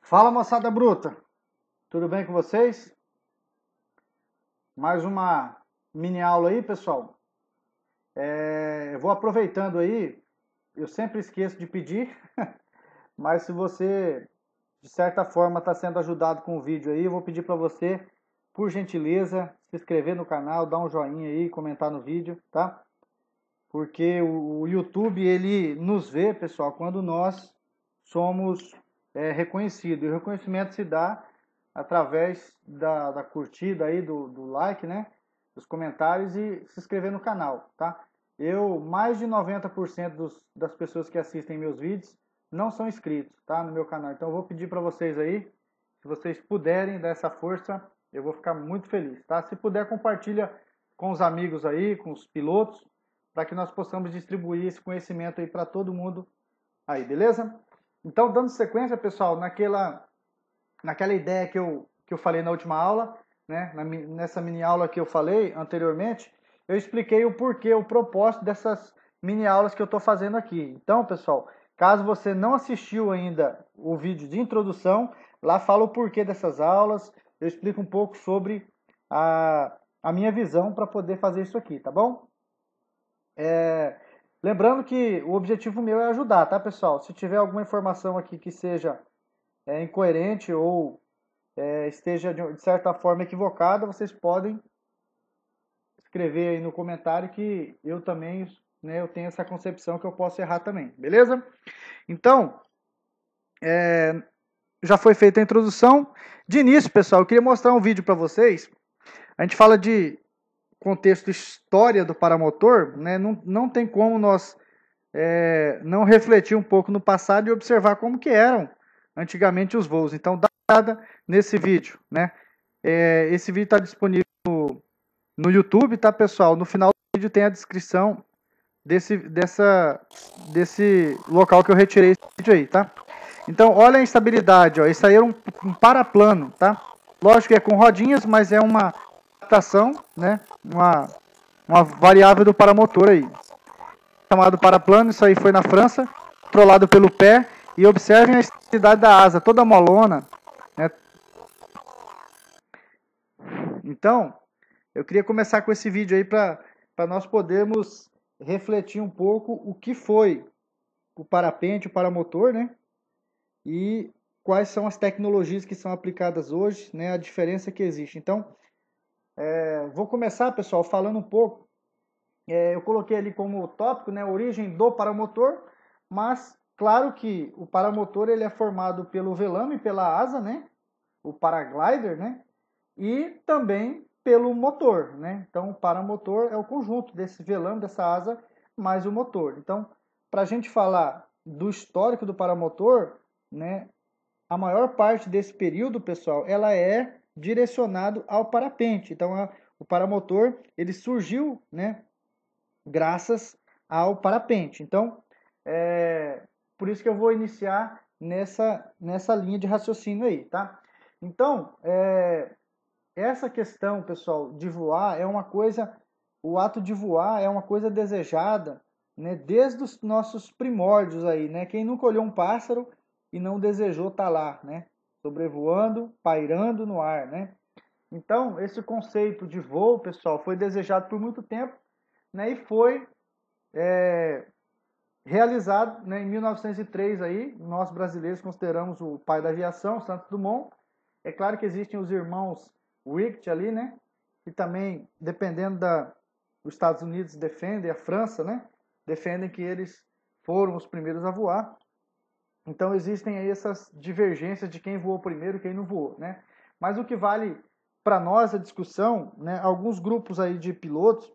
Fala, moçada bruta, tudo bem com vocês? Mais uma mini aula aí, pessoal. Eu vou aproveitando aí, eu sempre esqueço de pedir, mas se você de certa forma está sendo ajudado com o vídeo aí, eu vou pedir para você, por gentileza, se inscrever no canal, dar um joinha aí, comentar no vídeo, tá? Porque o YouTube ele nos vê, pessoal, quando nós somos reconhecidos. E o reconhecimento se dá através da curtida aí, do like, né? Dos comentários e se inscrever no canal, tá? Mais de 90% das pessoas que assistem meus vídeos não são inscritos, tá? No meu canal. Então eu vou pedir para vocês aí, se vocês puderem dar essa força, eu vou ficar muito feliz, tá? Se puder, compartilha com os amigos aí, com os pilotos, para que nós possamos distribuir esse conhecimento aí para todo mundo aí, beleza? Então, dando sequência, pessoal, naquela ideia que eu falei na última aula, né? Nessa mini aula que eu falei anteriormente, eu expliquei o porquê, o propósito dessas mini aulas que eu estou fazendo aqui. Então, pessoal, caso você não assistiu ainda o vídeo de introdução, lá fala o porquê dessas aulas, eu explico um pouco sobre a minha visão para poder fazer isso aqui, tá bom? Lembrando que o objetivo meu é ajudar, tá, pessoal? Se tiver alguma informação aqui que seja incoerente ou esteja de certa forma equivocada, vocês podem escrever aí no comentário que eu também, né, eu tenho essa concepção que eu posso errar também, beleza? Então, já foi feita a introdução. De início, pessoal, eu queria mostrar um vídeo para vocês. A gente fala de contexto história do paramotor, né? Não tem como nós não refletir um pouco no passado e observar como que eram antigamente os voos. Então, dá uma olhada nesse vídeo, né? Esse vídeo está disponível no YouTube, tá, pessoal? No final do vídeo tem a descrição desse local que eu retirei esse vídeo aí, tá? Então, olha a instabilidade, ó. Isso aí era um paraplano, tá? Lógico que é com rodinhas, mas é uma adaptação, né? Uma variável do paramotor aí. Chamado paraplano, isso aí foi na França, controlado pelo pé. E observem a estabilidade da asa, toda molona, né? Então, eu queria começar com esse vídeo aí para nós podermos refletir um pouco o que foi o parapente, o paramotor, né? E quais são as tecnologias que são aplicadas hoje, né? A diferença que existe. Então, vou começar, pessoal, falando um pouco. Eu coloquei ali como tópico, né? A origem do paramotor, mas claro que o paramotor ele é formado pelo velame, pela asa, né? O paraglider, né? E também pelo motor, né? Então, o paramotor é o conjunto desse velame, dessa asa, mais o motor. Então, para a gente falar do histórico do paramotor, né? A maior parte desse período, pessoal, ela é direcionado ao parapente. Então, o paramotor ele surgiu, né? Graças ao parapente. Então, por isso que eu vou iniciar nessa linha de raciocínio aí, tá? Então, essa questão, pessoal, de voar é uma coisa, o ato de voar é uma coisa desejada, né, desde os nossos primórdios aí, né? Quem nunca olhou um pássaro e não desejou estar lá, né? Sobrevoando, pairando no ar, né? Então, esse conceito de voo, pessoal, foi desejado por muito tempo, né? E foi realizado, né, em 1903 aí, nós brasileiros consideramos o pai da aviação, Santos Dumont. É claro que existem os irmãos Wright ali, né? E também, dependendo dos Estados Unidos defendem, a França, né? Defendem que eles foram os primeiros a voar. Então existem aí essas divergências de quem voou primeiro e quem não voou, né? Mas o que vale para nós a discussão, né? Alguns grupos aí de pilotos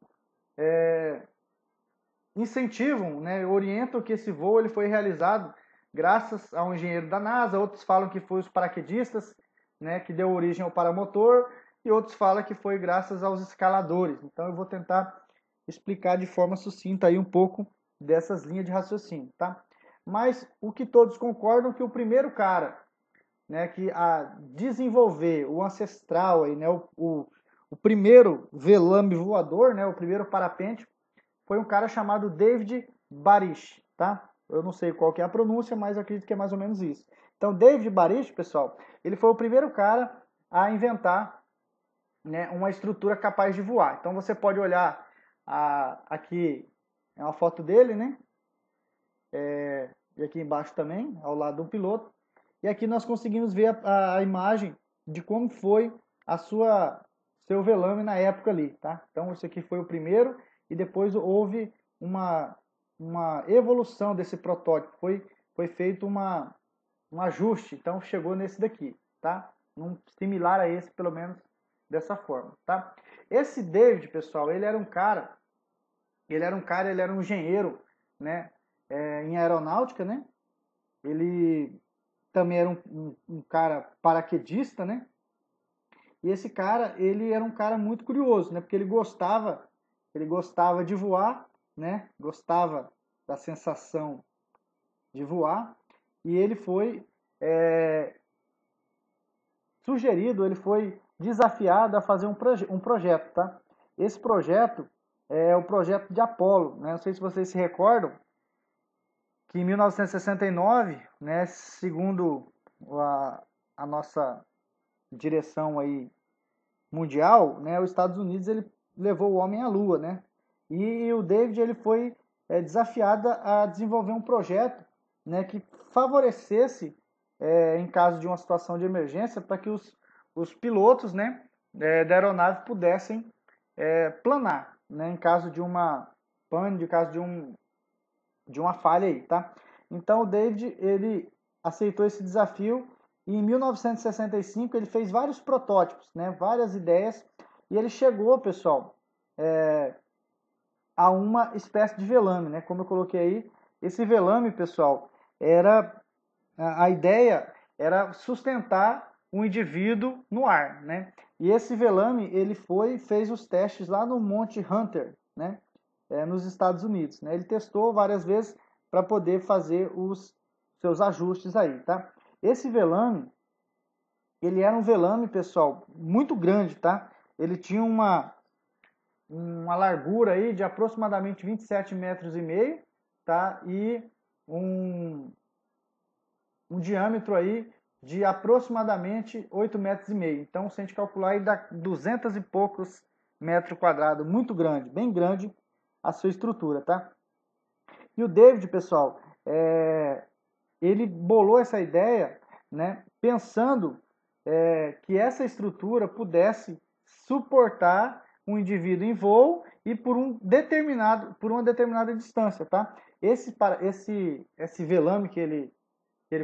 incentivam, né? Orientam que esse voo ele foi realizado graças a um engenheiro da NASA. Outros falam que foi os paraquedistas, né? Que deu origem ao paramotor. E outros falam que foi graças aos escaladores. Então eu vou tentar explicar de forma sucinta aí um pouco dessas linhas de raciocínio, tá? Mas o que todos concordam é que o primeiro cara, né, que a desenvolver o ancestral aí, né, o primeiro velame voador, né, o primeiro parapente, foi um cara chamado David Barish, tá? Eu não sei qual que é a pronúncia, mas eu acredito que é mais ou menos isso. Então, David Barish, pessoal, ele foi o primeiro cara a inventar, né, uma estrutura capaz de voar. Então, você pode olhar aqui, é uma foto dele, né? E aqui embaixo também, ao lado do piloto. E aqui nós conseguimos ver a imagem de como foi a seu velame na época ali, tá? Então, esse aqui foi o primeiro e depois uma, uma evolução desse protótipo. Foi feito um ajuste, então chegou nesse daqui, tá? Similar a esse, pelo menos dessa forma, tá? Esse David, pessoal, ele era um engenheiro, né? Em aeronáutica, né? Ele também era um cara paraquedista, né? E esse cara, ele era um cara muito curioso, né? Porque ele gostava de voar, né? Gostava da sensação de voar. E ele foi ele foi desafiado a fazer um projeto, tá? Esse projeto é o projeto de Apollo, né? Não sei se vocês se recordam que em 1969, né, segundo a nossa direção aí mundial, né, os Estados Unidos ele levou o homem à Lua, né? E o David ele foi desafiado a desenvolver um projeto, né, que favorecesse em caso de uma situação de emergência para que os pilotos, né, da aeronave pudessem planar, né, em caso de uma pane, de caso de uma falha aí, tá? Então o David ele aceitou esse desafio e em 1965 ele fez vários protótipos, né? Várias ideias e ele chegou, pessoal, a uma espécie de velame, né? Como eu coloquei aí, esse velame, pessoal, era a ideia era sustentar um indivíduo no ar, né? E esse velame ele fez os testes lá no Monte Hunter, né? Nos Estados Unidos, né? Ele testou várias vezes para poder fazer os seus ajustes aí, tá? Esse velame, ele era um velame, pessoal, muito grande, tá? Ele tinha uma largura aí de aproximadamente 27 metros e meio, tá? E um diâmetro aí de aproximadamente 8 metros e meio. Então, se a gente calcular aí dá 200 e poucos metros quadrados, muito grande, bem grande a sua estrutura, tá? E o David, pessoal, ele bolou essa ideia, né, pensando que essa estrutura pudesse suportar um indivíduo em voo e por uma determinada distância, tá? Esse velame que ele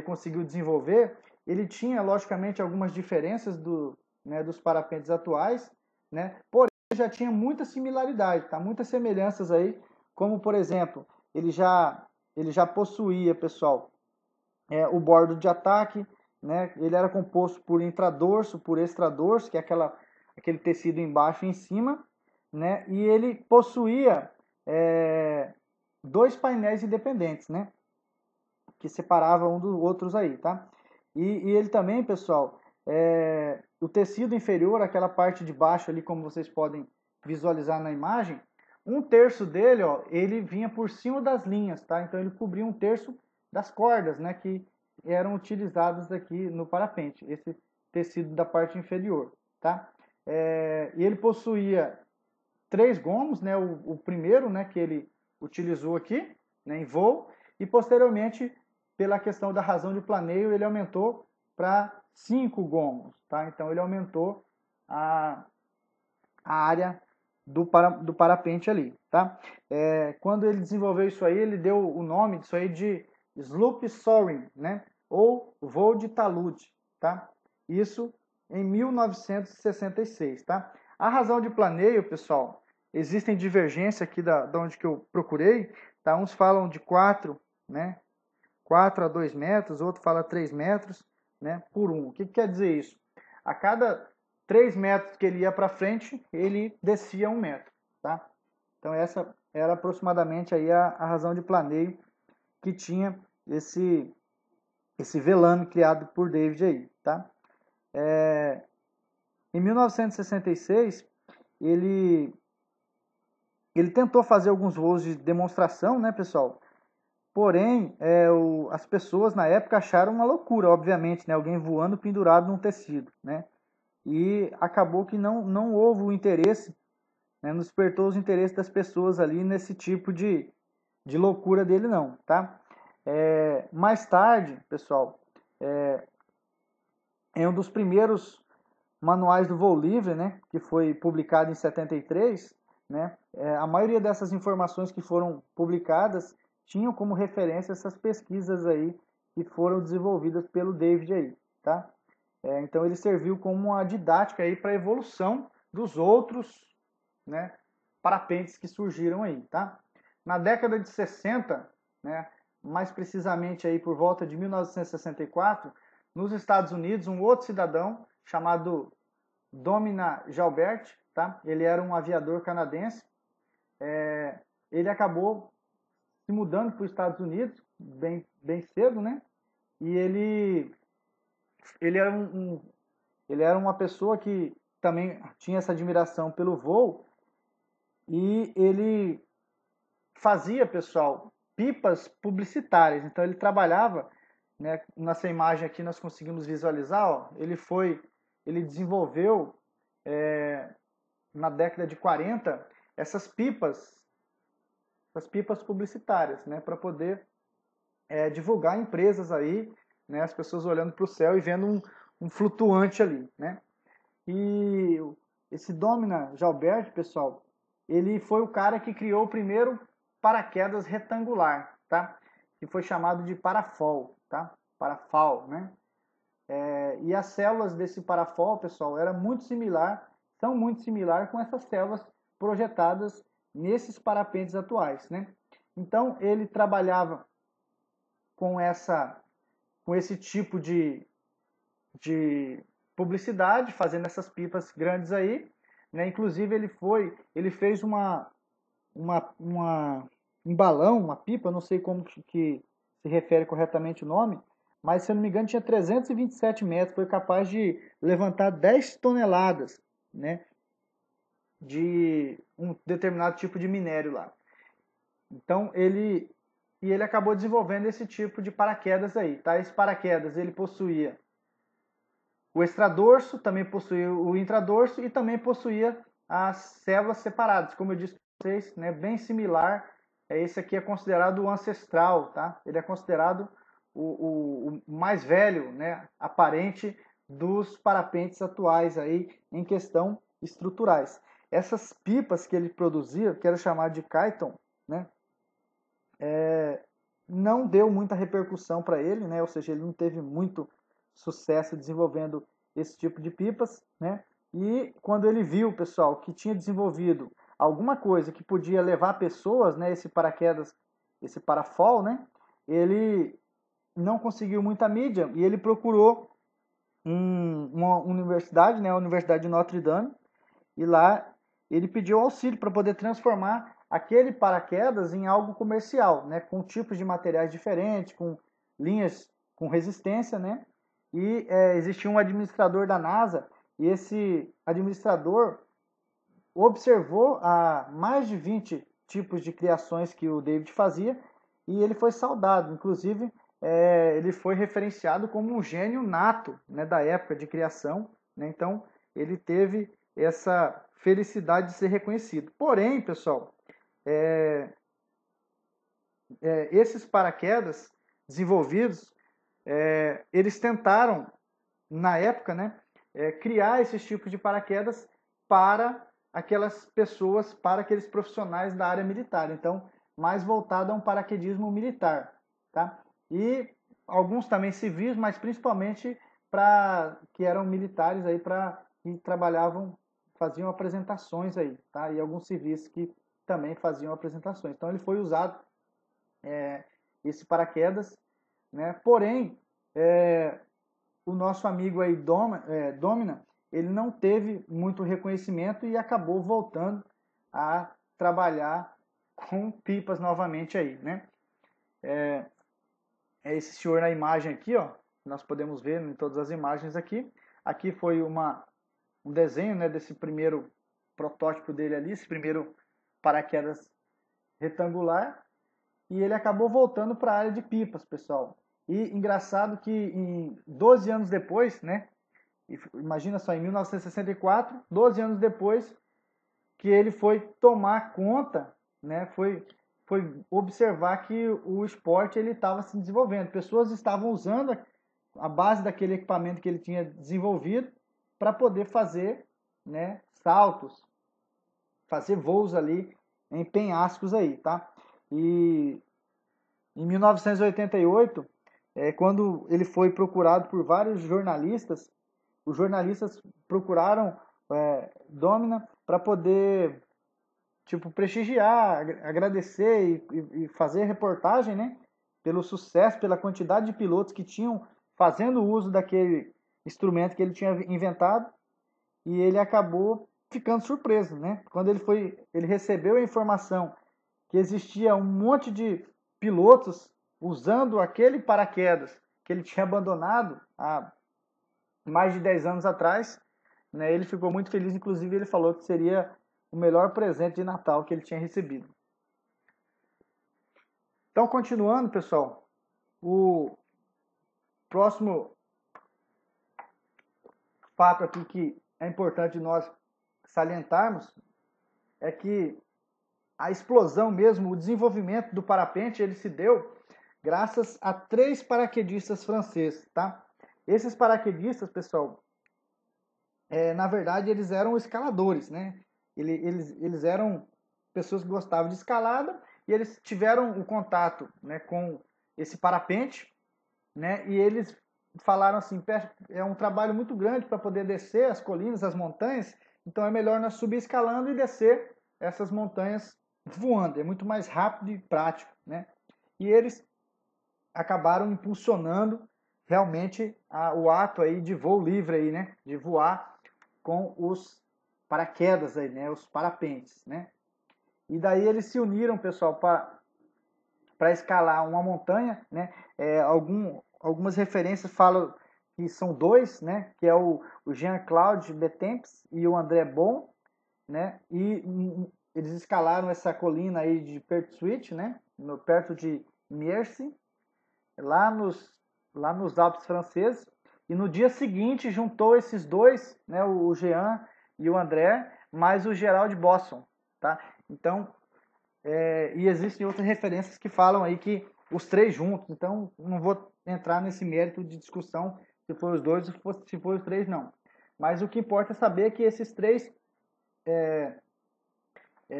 conseguiu desenvolver, ele tinha logicamente algumas diferenças dos parapentes atuais, né? Porém já tinha muita similaridade, tá? Muitas semelhanças aí, como por exemplo, ele já possuía, pessoal, o bordo de ataque, né? Ele era composto por intradorso, por extradorso, que é aquele tecido embaixo e em cima, né? E ele possuía dois painéis independentes, né? Que separavam um dos outros aí, tá? E ele também, pessoal, o tecido inferior, aquela parte de baixo ali, como vocês podem visualizar na imagem, um terço dele, ó, ele vinha por cima das linhas, tá? Então ele cobria um terço das cordas, né, que eram utilizadas aqui no parapente, esse tecido da parte inferior, tá? E ele possuía 3 gomos, né? O primeiro, né, que ele utilizou aqui, né, em voo, e posteriormente, pela questão da razão de planeio, ele aumentou para 5 gomos, tá? Então ele aumentou a área do parapente ali, tá? Quando ele desenvolveu isso aí, ele deu o nome disso aí de Sloop Soaring, né? Ou voo de talude, tá? Isso em 1966, tá? A razão de planeio, pessoal, existem divergências aqui da onde que eu procurei, tá? Uns falam de 4, né? 4 a 2 metros, outro fala 3 metros, né? Por 1. O que quer dizer isso? A cada 3 metros que ele ia para frente, ele descia 1 metro, tá? Então essa era aproximadamente aí a razão de planeio que tinha esse velame criado por David aí, tá? Em 1966, ele tentou fazer alguns voos de demonstração, né, pessoal? Porém, as pessoas na época acharam uma loucura, obviamente, né? Alguém voando pendurado num tecido, né? E acabou que não houve o interesse, né? Não despertou os interesses das pessoas ali nesse tipo de loucura dele não, tá? Mais tarde, pessoal, em um dos primeiros manuais do voo livre, né, que foi publicado em 73, né, a maioria dessas informações que foram publicadas tinham como referência essas pesquisas aí que foram desenvolvidas pelo David aí, tá? Então ele serviu como uma didática aí para a evolução dos outros, né, parapentes que surgiram aí, tá? Na década de 60, né, mais precisamente aí por volta de 1964, nos Estados Unidos, um outro cidadão chamado Domina Jalbert, tá? Ele era um aviador canadense. Ele acabou se mudando para os Estados Unidos bem cedo, né? E ele era ele era uma pessoa que também tinha essa admiração pelo voo e ele fazia, pessoal, pipas publicitárias. Então ele trabalhava, né? Nessa imagem aqui nós conseguimos visualizar, ó, ele desenvolveu na década de 40 essas pipas publicitárias, né, para poder divulgar empresas aí, né, as pessoas olhando para o céu e vendo um flutuante ali, né. E esse Domina Jalbert, pessoal, ele foi o cara que criou o primeiro paraquedas retangular, tá? Que foi chamado de parafol, tá? Parafal, né? E as células desse parafol, pessoal, são muito similar com essas células projetadas nesses parapentes atuais, né? Então ele trabalhava com esse tipo de publicidade, fazendo essas pipas grandes aí, né? Inclusive ele fez um balão, uma pipa, não sei como que se refere corretamente o nome, mas se eu não me engano tinha 327 metros, foi capaz de levantar 10 toneladas, né, de um determinado tipo de minério lá. Então ele acabou desenvolvendo esse tipo de paraquedas aí, tá? Esse paraquedas ele possuía o extradorso, também possuía o intradorso e também possuía as células separadas, como eu disse para vocês, né, bem similar. Esse aqui é considerado o ancestral, tá? Ele é considerado o mais velho, né, aparente dos parapentes atuais aí em questão estruturais. Essas pipas que ele produzia, que era chamado de Kyton, né, não deu muita repercussão para ele, né? Ou seja, ele não teve muito sucesso desenvolvendo esse tipo de pipas, né? E quando ele viu, pessoal, que tinha desenvolvido alguma coisa que podia levar pessoas, né? Esse paraquedas, esse parafol, né? Ele não conseguiu muita mídia e ele procurou uma universidade, né? A Universidade de Notre Dame, e lá ele pediu auxílio para poder transformar aquele paraquedas em algo comercial, né, com tipos de materiais diferentes, com linhas com resistência, né? E existia um administrador da NASA e esse administrador observou mais de 20 tipos de criações que o David fazia e ele foi saudado. Inclusive, ele foi referenciado como um gênio nato, né, da época de criação, né? Então, ele teve essa felicidade de ser reconhecido. Porém, pessoal, esses paraquedas desenvolvidos, eles tentaram, na época, né, criar esses tipos de paraquedas para aquelas pessoas, para aqueles profissionais da área militar. Então, mais voltado a um paraquedismo militar, tá? E alguns também civis, mas principalmente para que eram militares aí para que trabalhavam, faziam apresentações aí, tá? E alguns civis que também faziam apresentações. Então ele foi usado esse paraquedas, né? Porém, o nosso amigo aí Domina, ele não teve muito reconhecimento e acabou voltando a trabalhar com pipas novamente aí, né? É esse senhor na imagem aqui, ó, nós podemos ver em todas as imagens aqui. Aqui foi um desenho, né, desse primeiro protótipo dele ali, esse primeiro paraquedas retangular. e ele acabou voltando para a área de pipas, pessoal. E engraçado que em 12 anos depois, né? Imagina só, em 1964, 12 anos depois, que ele foi tomar conta, né? Foi observar que o esporte ele estava se desenvolvendo. Pessoas estavam usando a base daquele equipamento que ele tinha desenvolvido para poder fazer, né, saltos, fazer voos ali em penhascos aí, tá? E em 1988, quando ele foi procurado por vários jornalistas, os jornalistas procuraram Domina para poder tipo prestigiar, agradecer e fazer reportagem, né? Pelo sucesso, pela quantidade de pilotos que tinham fazendo uso daquele instrumento que ele tinha inventado, e ele acabou ficando surpreso, né? Quando ele recebeu a informação que existia um monte de pilotos usando aquele paraquedas que ele tinha abandonado há mais de 10 anos atrás, né? Ele ficou muito feliz, inclusive ele falou que seria o melhor presente de Natal que ele tinha recebido. Então, continuando, pessoal, o próximo fato aqui que é importante nós salientarmos é que a explosão mesmo, o desenvolvimento do parapente, ele se deu graças a 3 paraquedistas franceses, tá? Esses paraquedistas, pessoal, na verdade, eles eram escaladores, né? Eles eram pessoas que gostavam de escalada e eles tiveram o contato, né, com esse parapente, né? E eles falaram assim, é um trabalho muito grande para poder descer as colinas, as montanhas, então é melhor nós subir escalando e descer essas montanhas voando, é muito mais rápido e prático, né? E eles acabaram impulsionando realmente o ato aí de voo livre aí, né? De voar com os paraquedas aí, né? Os parapentes, né? E daí eles se uniram, pessoal, para escalar uma montanha, né? Algumas referências falam que são 2, né? Que é o Jean-Claude Bettemps e o André Bon, né? E eles escalaram essa colina aí de Pertuis, né? Perto de Miercy, lá nos Alpes franceses. E no dia seguinte juntou esses dois, né? O Jean e o André, mais o Gerald Bosson, tá? Então, e existem outras referências que falam aí que os 3 juntos. Então, não vou entrar nesse mérito de discussão se foi os 2 ou se foi os 3, não. Mas o que importa é saber que esses 3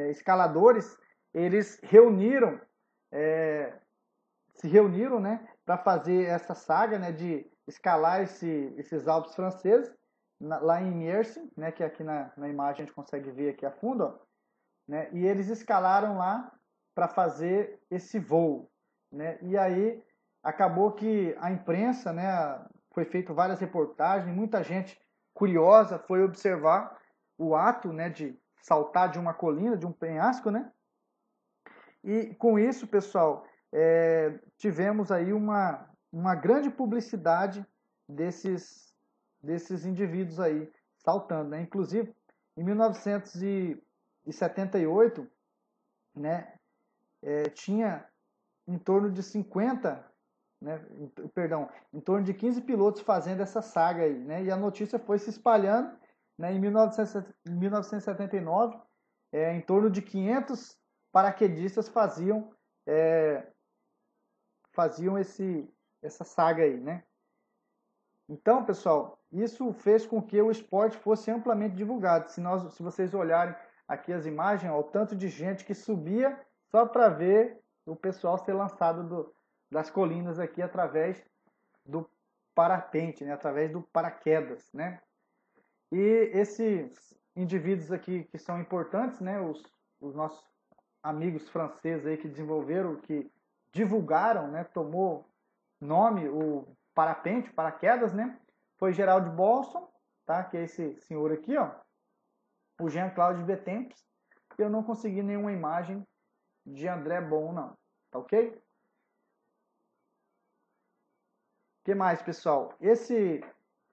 escaladores, eles se reuniram, né, para fazer essa saga, né, de escalar esses Alpes franceses lá em Miercy, né, que aqui na imagem a gente consegue ver aqui a fundo, ó, né, e eles escalaram lá para fazer esse voo, né, e aí acabou que a imprensa, né, foi feito várias reportagens, muita gente curiosa foi observar o ato, né, de saltar de uma colina, de um penhasco, né, e com isso, pessoal, tivemos aí uma grande publicidade desses indivíduos aí saltando, né? Inclusive, em 1978, né, tinha em torno de 50, né, perdão, em torno de 15 pilotos fazendo essa saga aí, né? E a notícia foi se espalhando, né? Em 1979, em torno de 500 paraquedistas faziam essa saga aí, né? Então, pessoal, isso fez com que o esporte fosse amplamente divulgado. Se vocês olharem aqui as imagens, ó, o tanto de gente que subia só para ver o pessoal ser lançado das colinas aqui através do parapente, né? Através do paraquedas, né? E esses indivíduos aqui que são importantes, né? Os nossos amigos franceses aí que desenvolveram, que divulgaram, né? Tomou nome o parapente, paraquedas, né? Foi Gerald Bosson, tá? Que é esse senhor aqui, ó. O Jean-Claude Bettemps. Eu não consegui nenhuma imagem de André Bon, não. Tá ok? O que mais, pessoal? Esse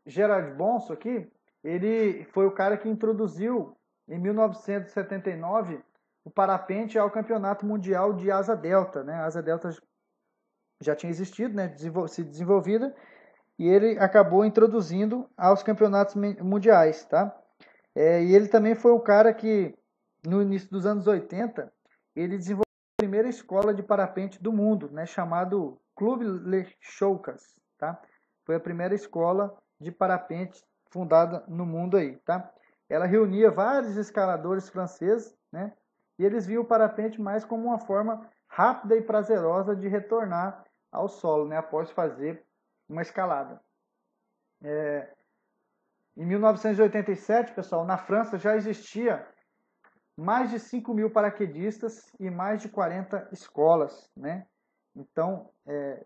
Gerald Bosson aqui, ele foi o cara que introduziu, em 1979, o parapente ao Campeonato Mundial de Asa Delta, né? A Asa Delta já tinha existido, né? Se desenvolvida, e ele acabou introduzindo aos campeonatos mundiais, tá? E ele também foi um cara que, no início dos anos 80, ele desenvolveu a primeira escola de parapente do mundo, né? Chamado Club Les Choucas, tá? Foi a primeira escola de parapente fundada no mundo aí, tá? Ela reunia vários escaladores franceses, né? E eles viam o parapente mais como uma forma rápida e prazerosa de retornar ao solo, né? Após fazer uma escalada. Em 1987, pessoal, na França já existia mais de 5.000 paraquedistas e mais de 40 escolas, né? Então,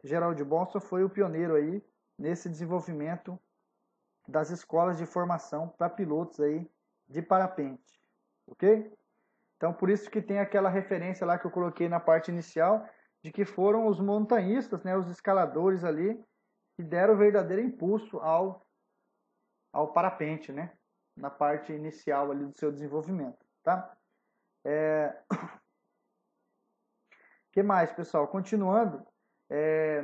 Gerald Bonson foi o pioneiro aí nesse desenvolvimento das escolas de formação para pilotos aí de parapente, ok? Então, por isso que tem aquela referência lá que eu coloquei na parte inicial, de que foram os montanhistas, né, os escaladores ali, que deram o verdadeiro impulso ao parapente, né, na parte inicial ali do seu desenvolvimento, tá? Que mais, pessoal? Continuando,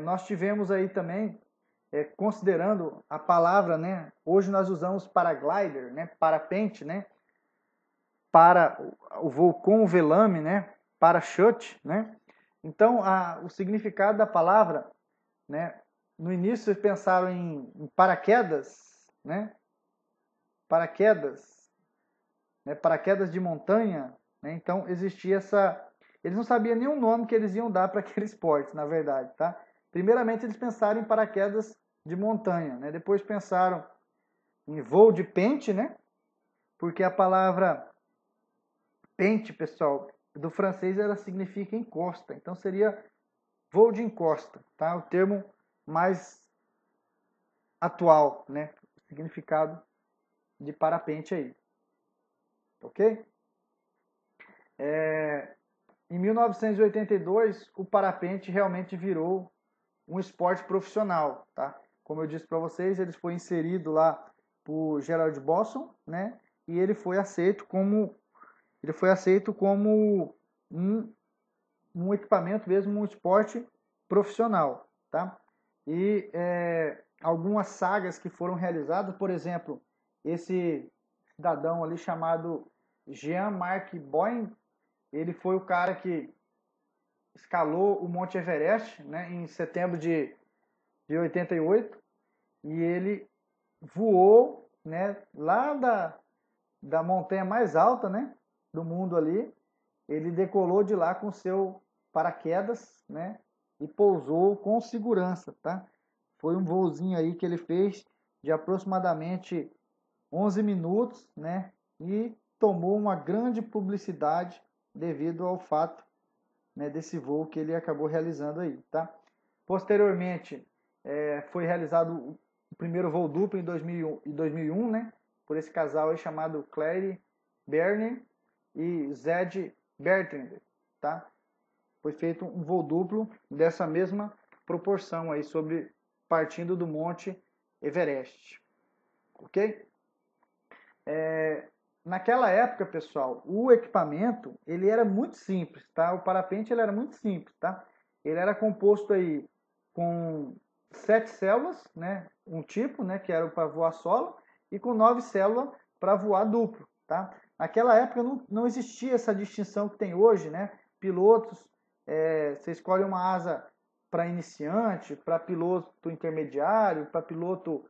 nós tivemos aí também, considerando a palavra, né, hoje nós usamos paraglider, né, parapente, né, para o voo com o velame, né, parachute, né? Então, o significado da palavra, né, no início eles pensaram em paraquedas, né? Paraquedas, né, paraquedas de montanha, né? Então existia essa, eles não sabiam nenhum nome que eles iam dar para aquele esporte, na verdade, tá? Primeiramente eles pensaram em paraquedas de montanha, né? Depois pensaram em voo de pente, né? Porque a palavra pente, pessoal, do francês ela significa encosta, então seria voo de encosta, tá? O termo mais atual, né? O significado de parapente aí, ok? Em 1982, o parapente realmente virou um esporte profissional, tá? Como eu disse para vocês, ele foi inserido lá por Gerald Bosson, né? E ele foi aceito como um equipamento mesmo, um esporte profissional, tá? E algumas sagas que foram realizadas, por exemplo, esse cidadão ali chamado Jean-Marc Boyn, ele foi o cara que escalou o Monte Everest, né, em setembro de 88, e ele voou, né, lá da montanha mais alta, né, do mundo ali. Ele decolou de lá com seu paraquedas, né, e pousou com segurança, tá? Foi um voozinho aí que ele fez de aproximadamente 11 minutos, né, e tomou uma grande publicidade devido ao fato, né, desse voo que ele acabou realizando aí, tá? Posteriormente, foi realizado o primeiro voo duplo em 2001, né, por esse casal aí chamado Claire Berner e Zed Bertrand, tá? Foi feito um voo duplo dessa mesma proporção aí, partindo do Monte Everest, ok? Naquela época, pessoal, o equipamento ele era muito simples, tá? O parapente ele era muito simples, tá? Ele era composto aí com 7 células, né? Um tipo, né? Que era para voar solo e com 9 células para voar duplo, tá? Naquela época não existia essa distinção que tem hoje, né? Pilotos, você escolhe uma asa para iniciante, para piloto intermediário, para piloto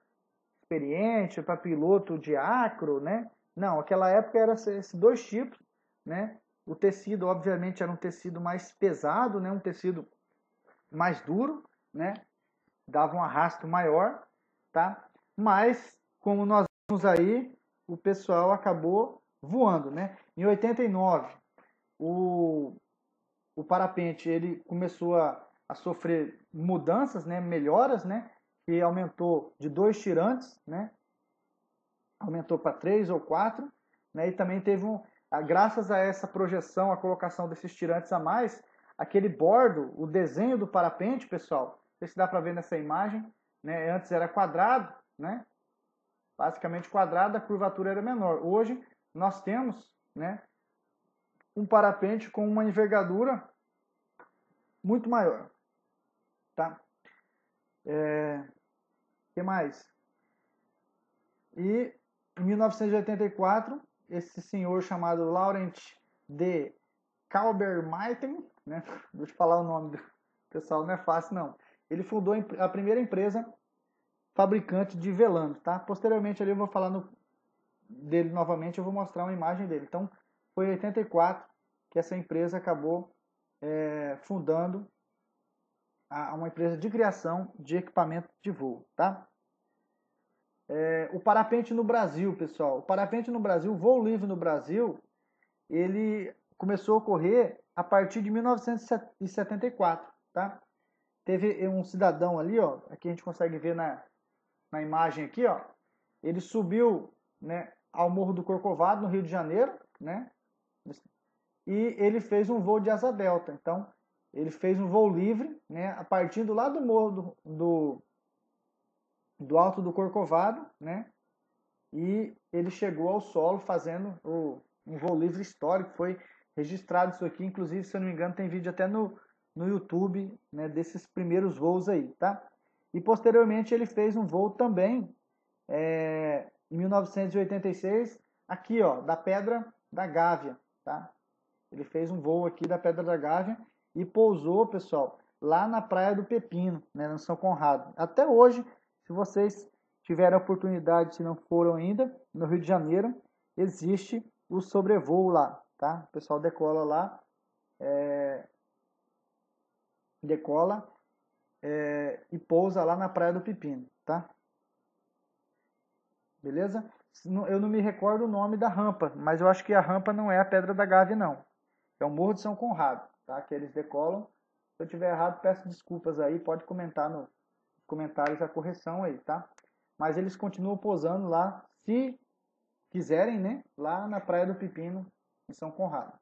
experiente, para piloto de acro, né? Não, aquela época era esses dois tipos, né? O tecido, obviamente, era um tecido mais pesado, né? Um tecido mais duro, né? Dava um arrasto maior, tá? Mas, como nós vimos aí, o pessoal acabou voando, né? Em 89, o parapente ele começou a sofrer mudanças, né? Melhoras, né? Que aumentou de 2 tirantes, né? Aumentou para 3 ou 4, né? E também teve graças a essa projeção, a colocação desses tirantes a mais, aquele bordo, o desenho do parapente, pessoal, não sei se dá para ver nessa imagem, né? Antes era quadrado, né? Basicamente quadrado, a curvatura era menor. Hoje nós temos, né, um parapente com uma envergadura muito maior, tá? Que mais? E em 1984, esse senhor chamado Laurent de Kalbermaiten, né? Deixa eu falar o nome do pessoal, não é fácil não. Ele fundou a primeira empresa fabricante de velanos, tá? Posteriormente ali eu vou falar dele novamente, eu vou mostrar uma imagem dele. Então, foi em 84 que essa empresa acabou fundando uma empresa de criação de equipamento de voo, tá? O parapente no Brasil, pessoal. O parapente no Brasil, o voo livre no Brasil, ele começou a ocorrer a partir de 1974, tá? Teve um cidadão ali, ó, aqui a gente consegue ver na imagem aqui, ó, ele subiu, né, ao Morro do Corcovado, no Rio de Janeiro, né, e ele fez um voo de asa delta. Então, ele fez um voo livre, né, a partir lá do Morro do Alto do Corcovado, né, e ele chegou ao solo fazendo um voo livre histórico. Foi registrado isso aqui, inclusive, se eu não me engano, tem vídeo até no YouTube, né, desses primeiros voos aí, tá? E posteriormente ele fez um voo também em 1986, aqui, ó, da Pedra da Gávea, tá? Ele fez um voo aqui da Pedra da Gávea e pousou, pessoal, lá na Praia do Pepino, né, no São Conrado. Até hoje, se vocês tiverem a oportunidade, se não foram ainda, no Rio de Janeiro, existe o sobrevoo lá, tá? O pessoal decola lá, e pousa lá na Praia do Pepino, tá? Beleza? Eu não me recordo o nome da rampa, mas eu acho que a rampa não é a Pedra da Gávea, não. É o Morro de São Conrado, tá? Que eles decolam. Se eu tiver errado, peço desculpas aí, pode comentar nos comentários a correção aí, tá? Mas eles continuam pousando lá, se quiserem, né? Lá na Praia do Pepino, em São Conrado.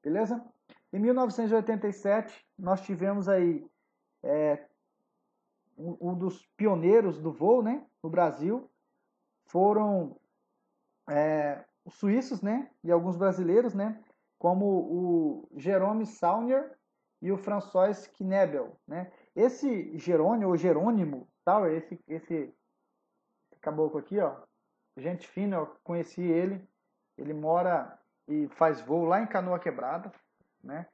Beleza? Em 1987, nós tivemos aí um dos pioneiros do voo, né? No Brasil, foram os suíços, né? E alguns brasileiros, né? Como o Jerome Saunier e o François Knebel, né? Esse Jerônimo, ou Jerônimo, tal, esse caboclo aqui, ó, gente fina, eu conheci ele. Ele mora e faz voo lá em Canoa Quebrada, né?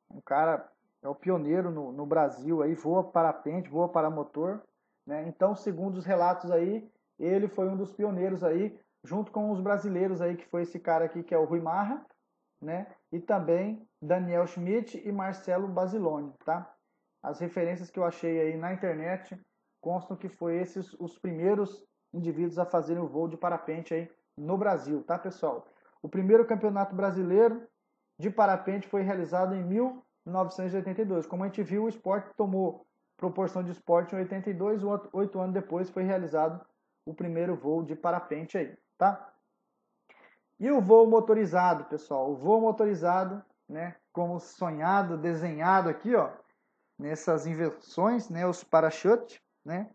Um cara é o pioneiro no Brasil aí, voa parapente, voa paramotor, né? Então, segundo os relatos aí, ele foi um dos pioneiros aí, junto com os brasileiros aí, que foi esse cara aqui, que é o Rui Marra, né? E também Daniel Schmidt e Marcelo Basiloni, tá? As referências que eu achei aí na internet constam que foi esses os primeiros indivíduos a fazerem o voo de parapente aí no Brasil, tá, pessoal? O primeiro campeonato brasileiro de parapente foi realizado em 1982. Como a gente viu, o esporte tomou proporção de esporte em 82, 8 anos depois foi realizado o primeiro voo de parapente aí, tá? E o voo motorizado, pessoal? O voo motorizado, né, como sonhado, desenhado aqui, ó, nessas invenções, né, os parachutes, né,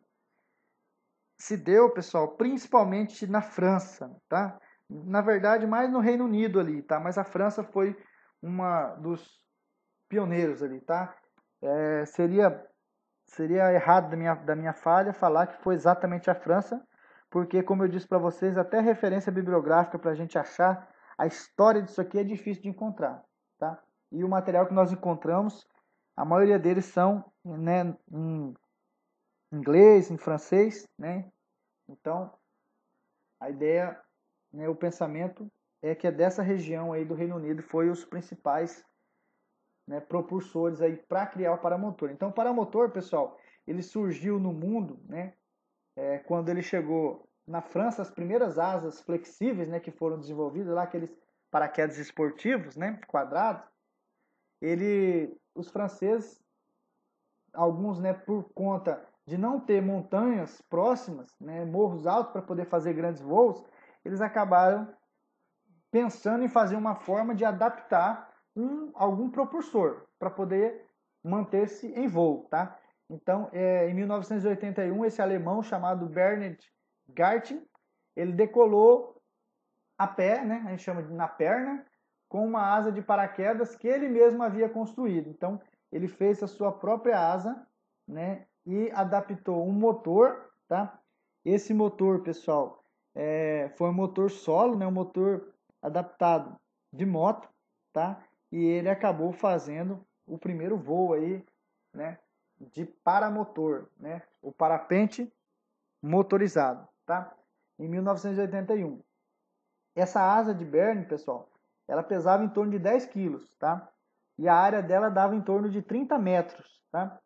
se deu, pessoal, principalmente na França, tá? Na verdade, mais no Reino Unido ali, tá? Mas a França foi uma dos pioneiros ali, tá? Seria errado da minha falha falar que foi exatamente a França, porque, como eu disse para vocês, até referência bibliográfica para a gente achar a história disso aqui é difícil de encontrar, tá? E o material que nós encontramos, a maioria deles são, né, em inglês, em francês, né? Então, a ideia, né, o pensamento é que é dessa região aí do Reino Unido foi os principais, né, propulsores aí para criar o paramotor. Então, o paramotor, pessoal, ele surgiu no mundo, né, quando ele chegou na França, as primeiras asas flexíveis, né, que foram desenvolvidas lá, aqueles paraquedas esportivos, né, quadrados, os franceses, alguns, né, por conta de não ter montanhas próximas, né, morros altos para poder fazer grandes voos, eles acabaram pensando em fazer uma forma de adaptar algum propulsor para poder manter-se em voo, tá? Então, em 1981, esse alemão chamado Bernhard Gartin, ele decolou a pé, né? A gente chama de na perna, com uma asa de paraquedas que ele mesmo havia construído. Então, ele fez a sua própria asa, né, e adaptou um motor, tá? Esse motor, pessoal, foi um motor solo, né, um motor adaptado de moto, tá? E ele acabou fazendo o primeiro voo aí, né, de paramotor, né, o parapente motorizado, tá? Em 1981. Essa asa de Berne, pessoal, ela pesava em torno de 10 quilos, tá? E a área dela dava em torno de 30 metros, tá?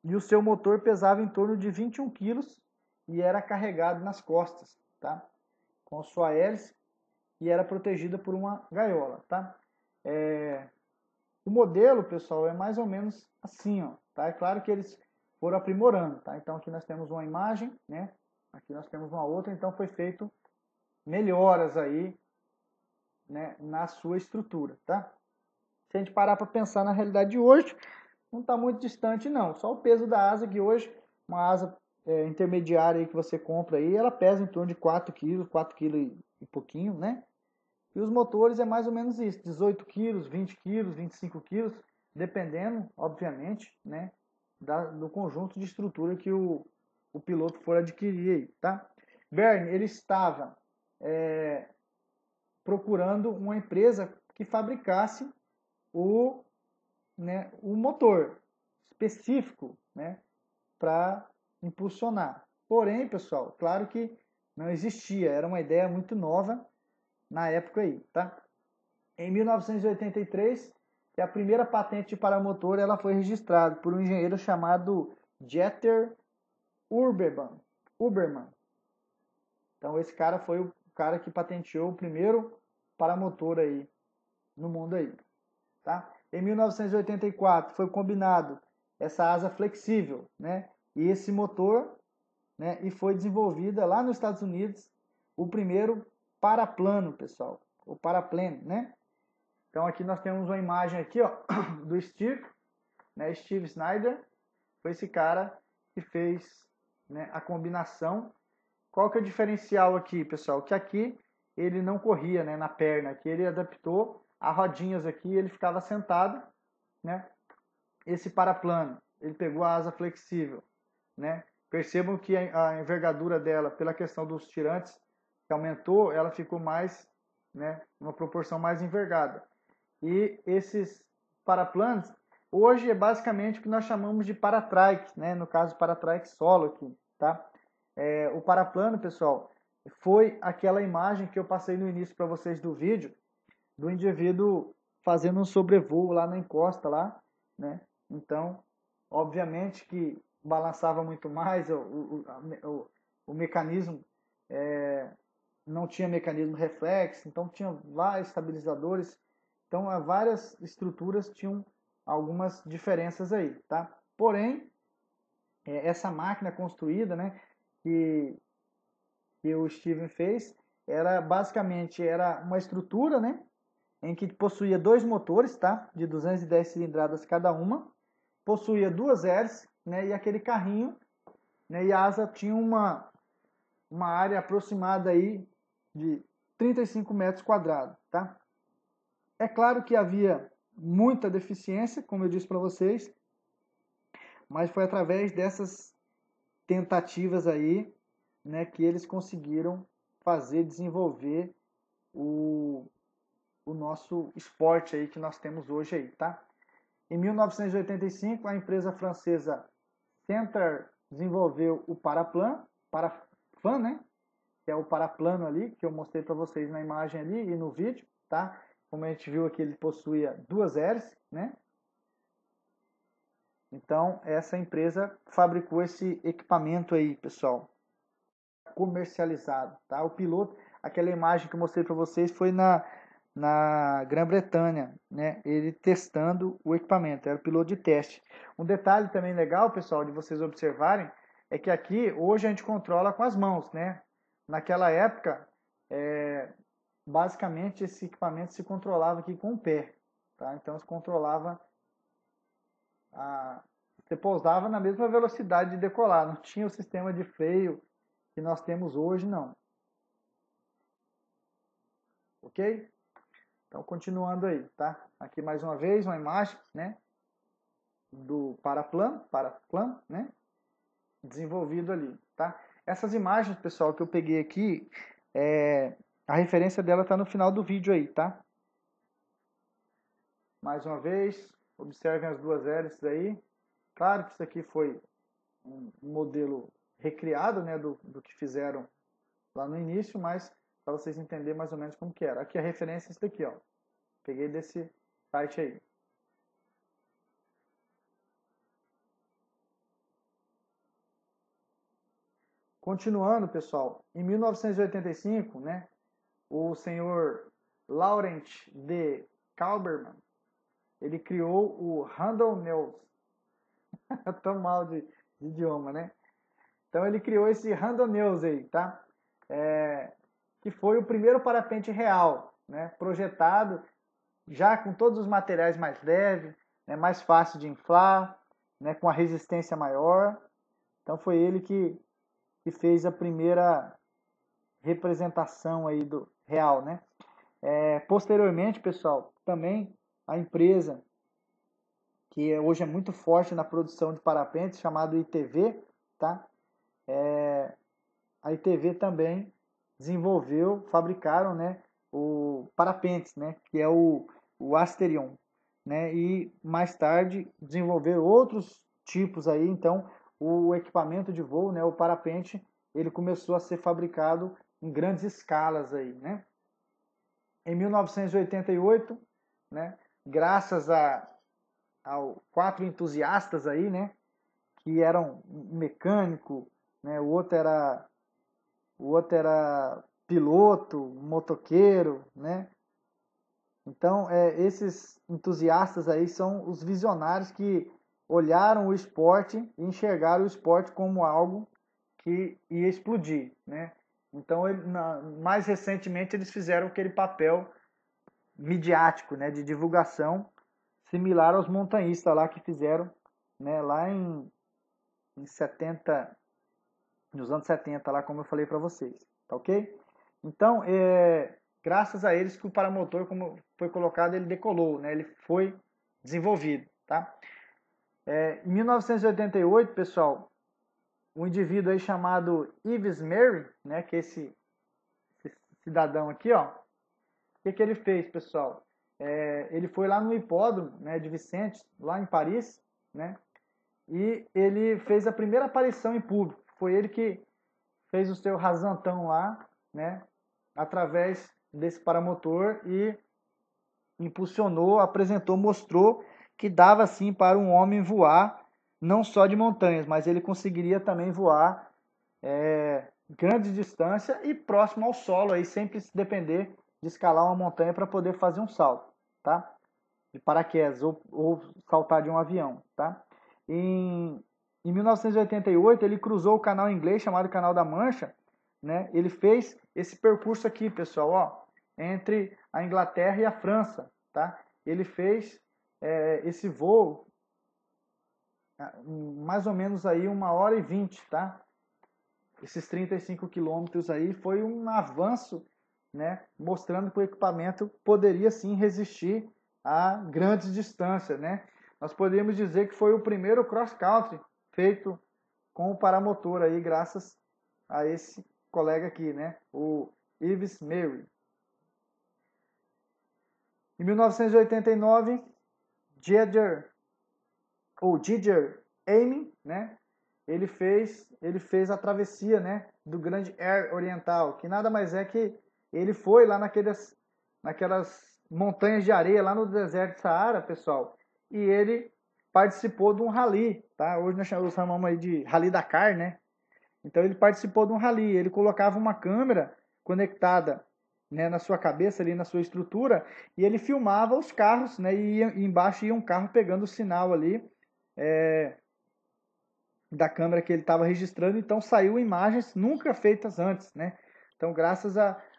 E o seu motor pesava em torno de 21 quilos e era carregado nas costas, tá? Com sua hélice e era protegida por uma gaiola, tá? O modelo, pessoal, é mais ou menos assim, ó, tá? É claro que eles foram aprimorando, tá? Então aqui nós temos uma imagem, né? Aqui nós temos uma outra, então foi feito melhoras aí, né, na sua estrutura, tá? Se a gente parar para pensar na realidade de hoje, não está muito distante não. Só o peso da asa que hoje, uma asa intermediária aí que você compra aí, ela pesa em torno de 4 quilos, 4 quilos e pouquinho, né? E os motores é mais ou menos isso, 18 quilos, 20 quilos, 25 quilos, dependendo, obviamente, né, do conjunto de estrutura que o piloto for adquirir aí, tá? Berne, ele estava procurando uma empresa que fabricasse o motor específico, né, para impulsionar. Porém, pessoal, claro que não existia, era uma ideia muito nova na época aí, tá? Em 1983, a primeira patente de paramotor ela foi registrada por um engenheiro chamado Dieter Ubermann. Então esse cara foi o cara que patenteou o primeiro paramotor aí no mundo aí, tá? Em 1984 foi combinado essa asa flexível, né? E esse motor, né? E foi desenvolvida lá nos Estados Unidos o primeiro paraplano, pessoal, o paraplane, né? Então aqui nós temos uma imagem aqui, ó, do Steve, né? Steve Snyder, foi esse cara que fez, né, a combinação. Qual que é o diferencial aqui, pessoal? Que aqui ele não corria, né, na perna, aqui ele adaptou a rodinhas aqui, ele ficava sentado, né? Esse paraplano, ele pegou a asa flexível, né? Percebam que a envergadura dela, pela questão dos tirantes que aumentou, ela ficou mais, né, uma proporção mais envergada. E esses paraplanos, hoje é basicamente o que nós chamamos de paratrike, né? No caso, paratrike solo aqui, tá? O paraplano, pessoal, foi aquela imagem que eu passei no início para vocês do vídeo, do indivíduo fazendo um sobrevoo lá na encosta lá, né? Então, obviamente que balançava muito mais, o mecanismo não tinha mecanismo reflexo, então tinha vários estabilizadores, então várias estruturas tinham algumas diferenças aí, tá? Porém, essa máquina construída, né, que o Steven fez, era basicamente uma estrutura, né, em que possuía dois motores, tá, de 210 cilindradas cada uma, possuía duas hélices, né, e aquele carrinho, né, e a asa tinha uma área aproximada aí de 35 metros quadrados, tá? É claro que havia muita deficiência, como eu disse para vocês, mas foi através dessas tentativas aí, né, que eles conseguiram desenvolver o nosso esporte aí que nós temos hoje aí, tá? Em 1985, a empresa francesa Center desenvolveu o Parafan, né? Que é o paraplano ali, que eu mostrei para vocês na imagem ali e no vídeo, tá? Como a gente viu aqui, ele possuía duas hélices, né? Então, essa empresa fabricou esse equipamento aí, pessoal, comercializado, tá? O piloto, aquela imagem que eu mostrei para vocês foi na Grã-Bretanha, né? Ele testando o equipamento, era o piloto de teste. Um detalhe também legal, pessoal, de vocês observarem, é que aqui, hoje a gente controla com as mãos, né? Naquela época, basicamente esse equipamento se controlava aqui com o pé, tá? Então se controlava, você pousava na mesma velocidade de decolar, não tinha o sistema de freio que nós temos hoje, não. Ok? Então, continuando aí, tá? Aqui mais uma vez uma imagem, né, do paraplan, né, desenvolvido ali, tá? Essas imagens, pessoal, que eu peguei aqui, a referência dela tá no final do vídeo aí, tá? Mais uma vez, observem as duas hélices aí. Claro que isso aqui foi um modelo recriado, né, do que fizeram lá no início, mas para vocês entenderem mais ou menos como que era. Aqui a referência é isso daqui, ó. Peguei desse site aí. Continuando, pessoal, em 1985, né, o senhor Laurent de Kalberman, ele criou o Handle News. Tão mal de idioma, né? Então ele criou esse Handle News aí, tá? Que foi o primeiro parapente real, né? Projetado já com todos os materiais mais leves, né? Mais fácil de inflar, né? Com a resistência maior. Então foi ele que fez a primeira representação aí do real, né? Posteriormente, pessoal, também a empresa que hoje é muito forte na produção de parapentes, chamado ITV, tá? A ITV também desenvolveu, fabricaram, né, o parapentes, né, que é o Asterion, né? E mais tarde desenvolver outros tipos aí, então o equipamento de voo, né, o parapente, ele começou a ser fabricado em grandes escalas aí, né? Em 1988, né, graças ao quatro entusiastas aí, né, que eram um mecânico, né, o outro era piloto, motoqueiro, né? Então, esses entusiastas aí são os visionários que olharam o esporte e enxergaram o esporte como algo que ia explodir, né? Então, mais recentemente, eles fizeram aquele papel midiático, né, de divulgação, similar aos montanhistas lá que fizeram, né, lá em 70, nos anos 70, lá como eu falei para vocês, tá ok? Então, graças a eles que o paramotor, como foi colocado, ele decolou, né? Ele foi desenvolvido, tá? Em 1988, pessoal, um indivíduo aí chamado Yves Merry, né? Que é esse cidadão aqui, ó. O que ele fez, pessoal? Ele foi lá no hipódromo, né, de Vicente, lá em Paris, né? E ele fez a primeira aparição em público. Foi ele que fez o seu rasantão lá, né, através desse paramotor e impulsionou, apresentou, mostrou que dava sim para um homem voar, não só de montanhas, mas ele conseguiria também voar grande distância e próximo ao solo, aí sempre se depender de escalar uma montanha para poder fazer um salto, tá? De paraquedas ou saltar de um avião, tá? Em 1988 ele cruzou o canal inglês chamado Canal da Mancha, né? Ele fez esse percurso aqui, pessoal, ó, entre a Inglaterra e a França, tá? Ele fez esse voo mais ou menos aí 1h20, tá? Esses 35 quilômetros aí foi um avanço, né? Mostrando que o equipamento poderia sim resistir a grandes distâncias, né? Nós poderíamos dizer que foi o primeiro cross-country feito com o paramotor aí, graças a esse colega aqui, né? O Yves Merry. Em 1989, Didier Amin, né? Ele fez a travessia, né, do Grande Air Oriental, que nada mais é que ele foi lá naquelas montanhas de areia lá no deserto do Saara, pessoal, e ele participou de um rally, tá? Hoje nós chamamos aí de Rally Dakar, né? Então ele participou de um rally, ele colocava uma câmera conectada, né, na sua cabeça ali, na sua estrutura, e ele filmava os carros, né, e embaixo ia um carro pegando o sinal ali, da câmera que ele estava registrando, então saiu imagens nunca feitas antes, né? Então, graças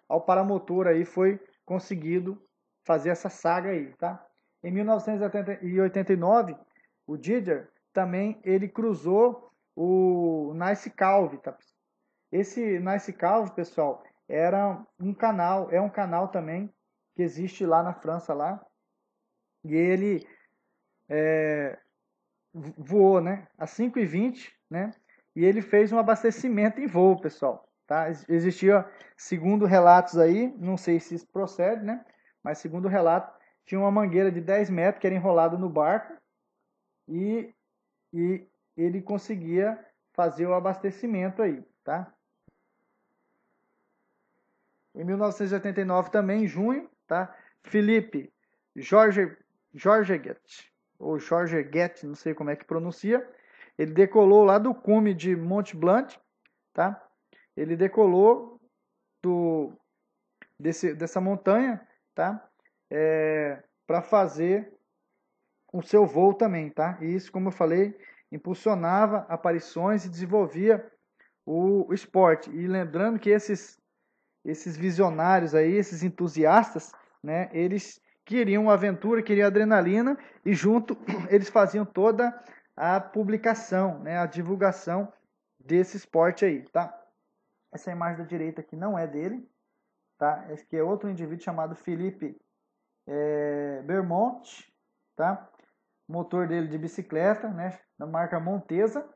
ao paramotor aí foi conseguido fazer essa saga aí, tá? Em 1989, o Didier também ele cruzou o Nice Calve, tá? Esse Nice Calve, pessoal, é um canal também que existe lá na França lá, e ele voou, né, às 5h20, né, e ele fez um abastecimento em voo, pessoal, tá? Existia, segundo relatos aí, não sei se isso procede, né, mas segundo relato, tinha uma mangueira de 10 metros que era enrolada no barco e, e ele conseguia fazer o abastecimento aí, tá? Em 1989 também, em junho, tá? Philippe Georget, ou Georget, não sei como é que pronuncia, ele decolou lá do cume de Mont Blanc, tá? Ele decolou dessa montanha, tá? Para fazer o seu voo também, tá? E isso, como eu falei, impulsionava aparições e desenvolvia o esporte. E lembrando que esses visionários aí, esses entusiastas, né, eles queriam aventura, queriam adrenalina e junto eles faziam toda a publicação, né, a divulgação desse esporte aí, tá? Essa imagem da direita aqui não é dele, tá? Esse aqui é outro indivíduo chamado Philippe Bermont, tá? Motor dele de bicicleta, né, da marca Montesa,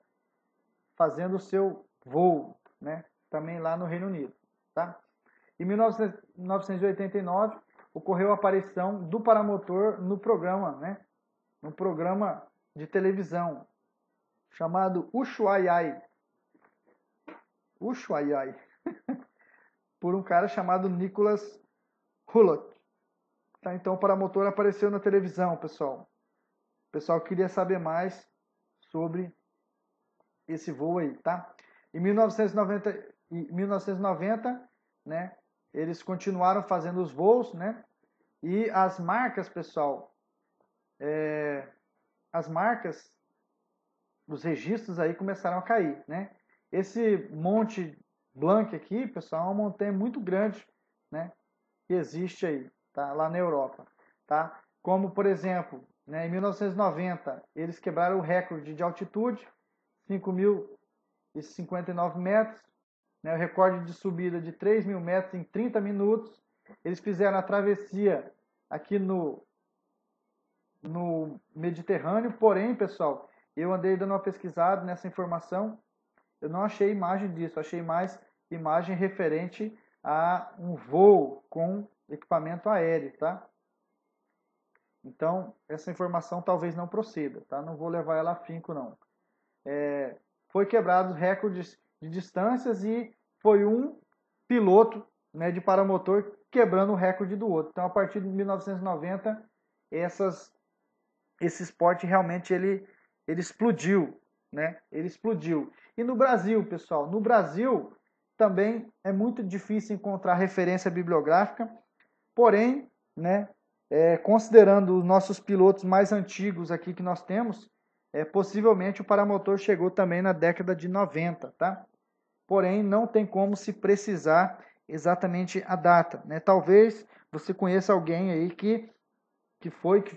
fazendo o seu voo, né, também lá no Reino Unido, tá? Em 1989, ocorreu a aparição do paramotor no programa, né? No programa de televisão chamado Ushuaia, por um cara chamado Nicholas Hulot. Tá? Então o paramotor apareceu na televisão, pessoal. O pessoal queria saber mais sobre esse voo aí, tá? Em 1990, né? Eles continuaram fazendo os voos, né? E as marcas, pessoal, as marcas, os registros aí começaram a cair, né? Esse Monte Blanc aqui, pessoal, é uma montanha muito grande, né? Que existe aí, tá? Lá na Europa, tá? Como, por exemplo, né, em 1990, eles quebraram o recorde de altitude, 5.059 metros, né? O recorde de subida de 3.000 metros em 30 minutos. Eles fizeram a travessia aqui no Mediterrâneo, porém, pessoal, eu andei dando uma pesquisada nessa informação, eu não achei imagem disso, achei mais imagem referente a um voo com equipamento aéreo, tá? Então, essa informação talvez não proceda, tá? Não vou levar ela a finco, não. Foi quebrado recordes de distâncias e foi um piloto, né, de paramotor quebrando o recorde do outro. Então, a partir de 1990, esse esporte realmente ele explodiu, né? Ele explodiu. E no Brasil, pessoal, no Brasil também é muito difícil encontrar referência bibliográfica, porém, né, considerando os nossos pilotos mais antigos aqui que nós temos, possivelmente o paramotor chegou também na década de 90, tá? Porém, não tem como se precisar exatamente a data, né? Talvez você conheça alguém aí que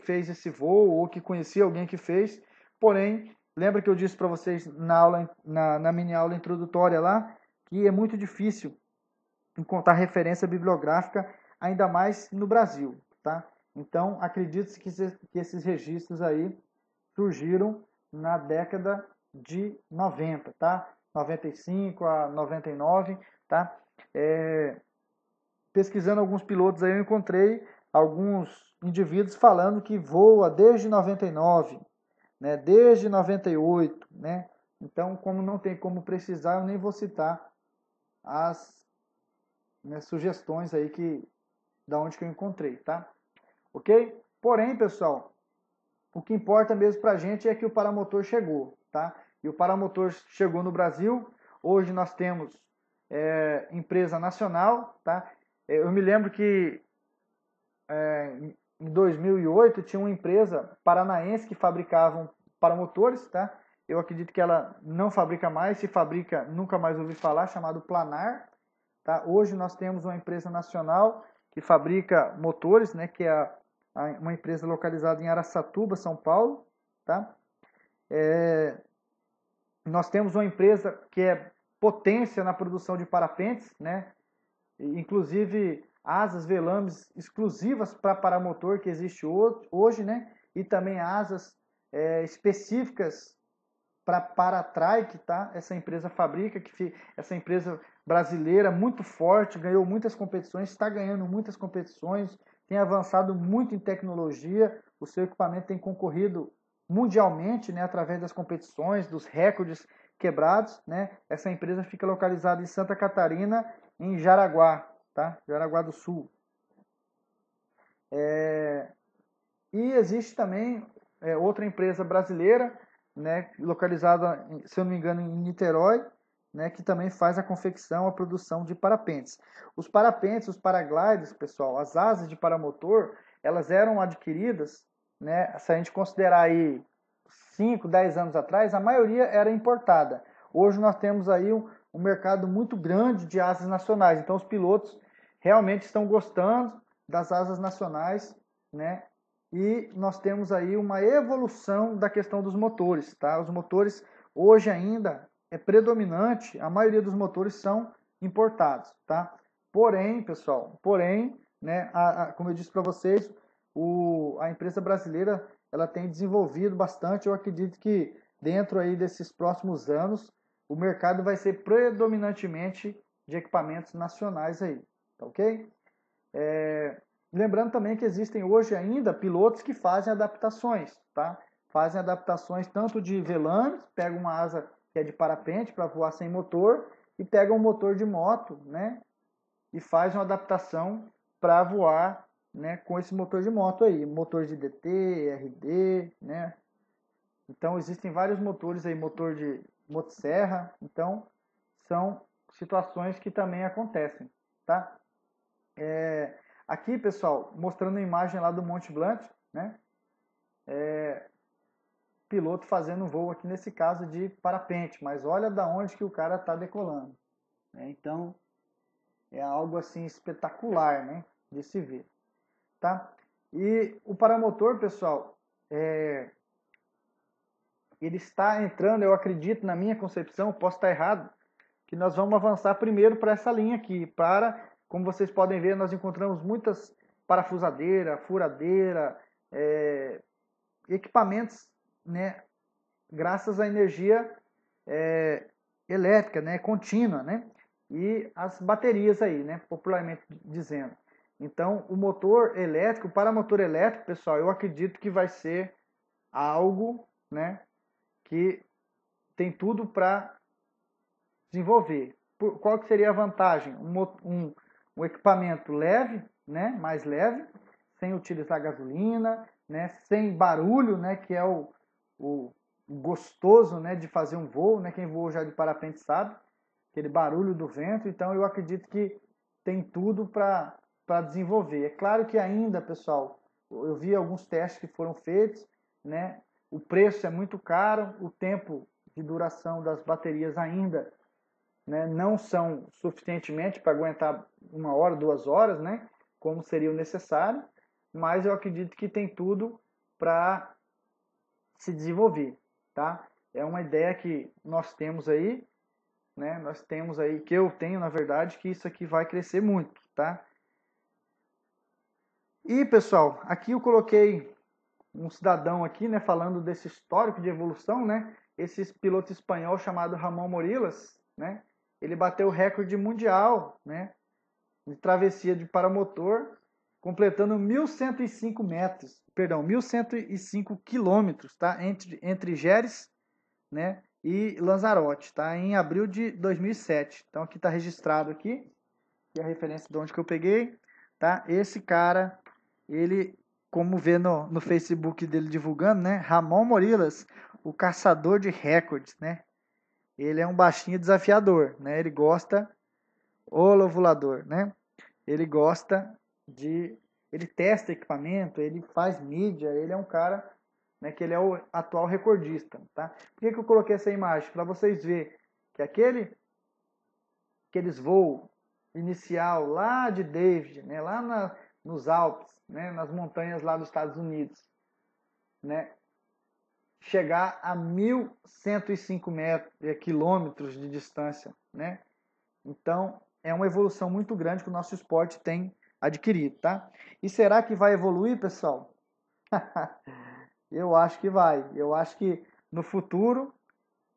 fez esse voo ou que conhecia alguém que fez, porém, lembra que eu disse para vocês na mini aula introdutória lá, que é muito difícil encontrar referência bibliográfica, ainda mais no Brasil, tá? Então, acredite-se que esses registros aí surgiram na década de 90, tá? 95 a 99, tá? Pesquisando alguns pilotos aí, eu encontrei alguns indivíduos falando que voa desde 99, né? Desde 98, né? Então, como não tem como precisar, eu nem vou citar as, né, sugestões aí da onde que eu encontrei, tá? Ok? Porém, pessoal, o que importa mesmo pra gente é que o paramotor chegou, tá? E o paramotor chegou no Brasil. Hoje nós temos empresa nacional, tá? Eu me lembro que em 2008 tinha uma empresa paranaense que fabricava paramotores, tá? Eu acredito que ela não fabrica mais, se fabrica, nunca mais ouvi falar, chamado Planar, tá? Hoje nós temos uma empresa nacional que fabrica motores, né? Que é uma empresa localizada em Araçatuba, São Paulo, tá? Nós temos uma empresa que é potência na produção de parapentes, né? inclusive asas velames exclusivas para paramotor que existe hoje, né? E também asas específicas para para-trike, tá? Essa empresa fabrica, essa empresa brasileira muito forte, ganhou muitas competições, está ganhando muitas competições, tem avançado muito em tecnologia, o seu equipamento tem concorrido mundialmente, né, através das competições, dos recordes quebrados, né? Essa empresa fica localizada em Santa Catarina, em Jaraguá, tá? Jaraguá do Sul. E existe também outra empresa brasileira, né, localizada, se eu não me engano, em Niterói, né, que também faz a confecção, a produção de parapentes. Os parapentes, os paragliders, pessoal, as asas de paramotor, elas eram adquiridas, né, se a gente considerar aí 5, 10 anos atrás, a maioria era importada. Hoje nós temos aí um mercado muito grande de asas nacionais, então os pilotos realmente estão gostando das asas nacionais, né? E nós temos aí uma evolução da questão dos motores, tá? Os motores hoje ainda é predominante, a maioria dos motores são importados, tá? Porém, pessoal, né, como eu disse para vocês, a empresa brasileira ela tem desenvolvido bastante. Eu acredito que dentro aí desses próximos anos o mercado vai ser predominantemente de equipamentos nacionais aí, tá ok? Lembrando também que existem hoje ainda pilotos que fazem adaptações, tá? Fazem adaptações tanto de velames, pegam uma asa que é de parapente para voar sem motor e pegam um motor de moto, né? E faz uma adaptação para voar, né, com esse motor de moto aí, motor de DT, RD, né? Então existem vários motores aí, motor de motosserra, então são situações que também acontecem, tá? Aqui, pessoal, mostrando a imagem lá do Monte Blanc, né? Piloto fazendo um voo aqui nesse caso de parapente, mas olha da onde que o cara está decolando, né? Então é algo assim espetacular, né, de se ver, tá? E o paramotor, pessoal, ele está entrando, eu acredito, na minha concepção, posso estar errado, que nós vamos avançar primeiro para essa linha aqui, como vocês podem ver, nós encontramos muitas parafusadeira, furadeira, equipamentos, né, graças à energia elétrica, né, contínua, né, e as baterias aí, né, popularmente dizendo. Então, o motor elétrico, o paramotor elétrico, pessoal, eu acredito que vai ser algo, né, que tem tudo para desenvolver. Qual que seria a vantagem? Um equipamento leve, né, mais leve, sem utilizar gasolina, né, sem barulho, né, que é o gostoso, né, de fazer um voo, né, quem voou já de parapente sabe, aquele barulho do vento. Então eu acredito que tem tudo para desenvolver. É claro que ainda, pessoal, eu vi alguns testes que foram feitos, né, o preço é muito caro, o tempo de duração das baterias ainda, né, não são suficientemente para aguentar 1 hora, 2 horas, né, como seria o necessário, mas eu acredito que tem tudo para se desenvolver, tá? É uma ideia que nós temos aí, né? Nós temos aí, que eu tenho, na verdade, que isso aqui vai crescer muito, tá? E, pessoal, aqui eu coloquei um cidadão aqui, né, falando desse histórico de evolução, né? Esse piloto espanhol chamado Ramon Morilas, né? Ele bateu o recorde mundial, né, de travessia de paramotor, completando 1.105 metros, perdão, 1.105 quilômetros, tá? Entre Gerês, né, e Lanzarote, tá? Em abril de 2007. Então aqui está registrado aqui, que é a referência de onde que eu peguei, tá? Esse cara, ele, como vê no Facebook dele divulgando, né, Ramon Morilas, o caçador de recordes, né? Ele é um baixinho desafiador, né? Ele gosta, o lovulador, né? Ele gosta ele testa equipamento, ele faz mídia, ele é um cara, né, que ele é o atual recordista, tá? Por que eu coloquei essa imagem? Para vocês verem que aqueles voos inicial lá de David, né, lá nos Alpes, né, nas montanhas lá dos Estados Unidos, né, chegar a 1.105 quilômetros de distância, né? Então é uma evolução muito grande que o nosso esporte tem adquirido, tá? E será que vai evoluir, pessoal? Eu acho que vai. Eu acho que no futuro,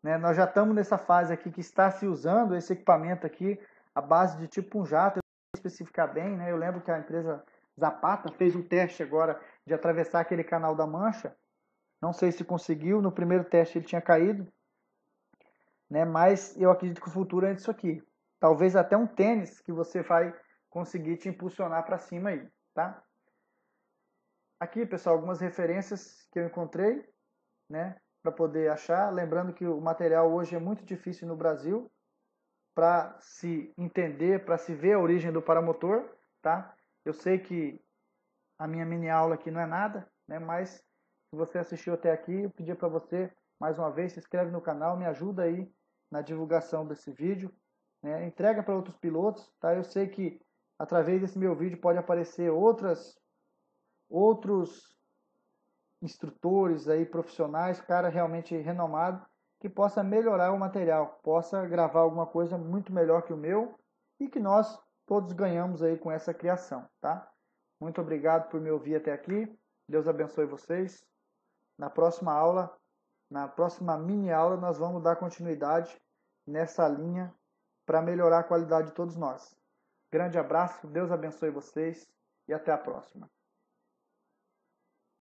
né, nós já estamos nessa fase aqui que está se usando esse equipamento aqui, a base de tipo um jato, eu vou especificar bem, né? Eu lembro que a empresa Zapata fez um teste agora de atravessar aquele canal da Mancha. Não sei se conseguiu, no primeiro teste ele tinha caído, né? Mas eu acredito que o futuro é isso aqui. Talvez até um tênis que você vai conseguir te impulsionar para cima aí, tá? Aqui, pessoal, algumas referências que eu encontrei, né, para poder achar. Lembrando que o material hoje é muito difícil no Brasil para se entender, para se ver a origem do paramotor, tá? Eu sei que a minha mini aula aqui não é nada, né, mas se você assistiu até aqui, eu pedi para você, mais uma vez, se inscreve no canal, me ajuda aí na divulgação desse vídeo, né? Entrega para outros pilotos, tá? Eu sei que através desse meu vídeo pode aparecer outros instrutores aí profissionais, cara realmente renomado, que possa melhorar o material, possa gravar alguma coisa muito melhor que o meu e que nós todos ganhamos aí com essa criação, tá? Muito obrigado por me ouvir até aqui. Deus abençoe vocês. Na próxima aula, na próxima mini aula, nós vamos dar continuidade nessa linha para melhorar a qualidade de todos nós. Grande abraço, Deus abençoe vocês e até a próxima.